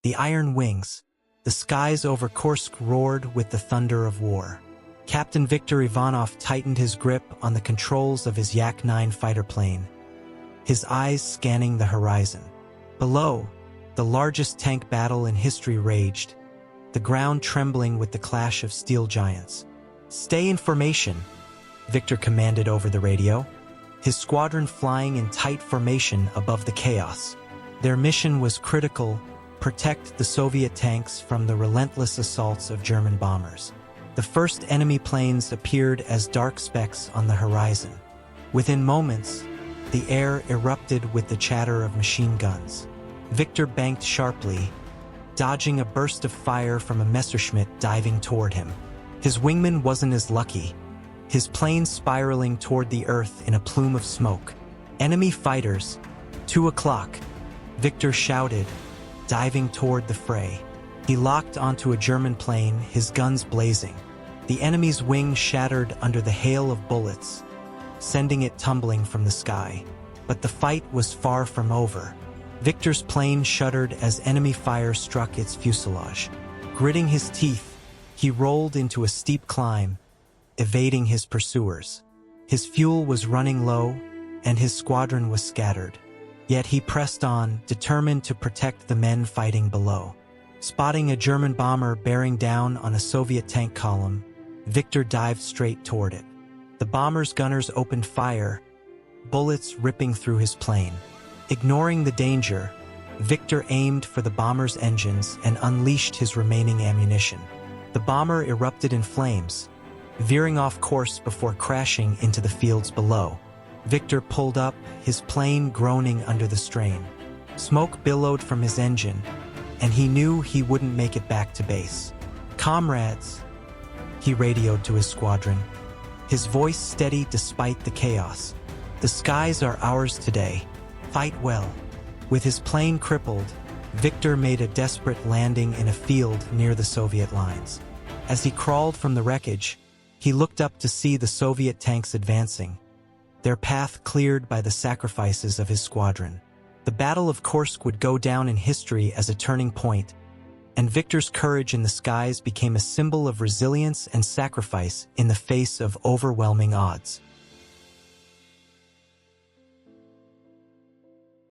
the iron wings. The skies over Kursk roared with the thunder of war. Captain Viktor Ivanov tightened his grip on the controls of his Yak-9 fighter plane, his eyes scanning the horizon. Below, the largest tank battle in history raged, the ground trembling with the clash of steel giants. "Stay in formation," Viktor commanded over the radio, his squadron flying in tight formation above the chaos. Their mission was critical: protect the Soviet tanks from the relentless assaults of German bombers. The first enemy planes appeared as dark specks on the horizon. Within moments, the air erupted with the chatter of machine guns. Viktor banked sharply, dodging a burst of fire from a Messerschmitt diving toward him. His wingman wasn't as lucky, his plane spiraling toward the earth in a plume of smoke. "Enemy fighters, 2 o'clock," Viktor shouted, diving toward the fray. He locked onto a German plane, his guns blazing. The enemy's wing shattered under the hail of bullets, sending it tumbling from the sky. But the fight was far from over. Viktor's plane shuddered as enemy fire struck its fuselage. Gritting his teeth, he rolled into a steep climb, evading his pursuers. His fuel was running low, and his squadron was scattered. Yet he pressed on, determined to protect the men fighting below. Spotting a German bomber bearing down on a Soviet tank column, Viktor dived straight toward it. The bomber's gunners opened fire, bullets ripping through his plane. Ignoring the danger, Viktor aimed for the bomber's engines and unleashed his remaining ammunition. The bomber erupted in flames, veering off course before crashing into the fields below. Viktor pulled up, his plane groaning under the strain. Smoke billowed from his engine, and he knew he wouldn't make it back to base. "Comrades," he radioed to his squadron, his voice steady despite the chaos. "The skies are ours today. Fight well." With his plane crippled, Viktor made a desperate landing in a field near the Soviet lines. As he crawled from the wreckage, he looked up to see the Soviet tanks advancing, their path cleared by the sacrifices of his squadron. The Battle of Kursk would go down in history as a turning point, and Viktor's courage in the skies became a symbol of resilience and sacrifice in the face of overwhelming odds.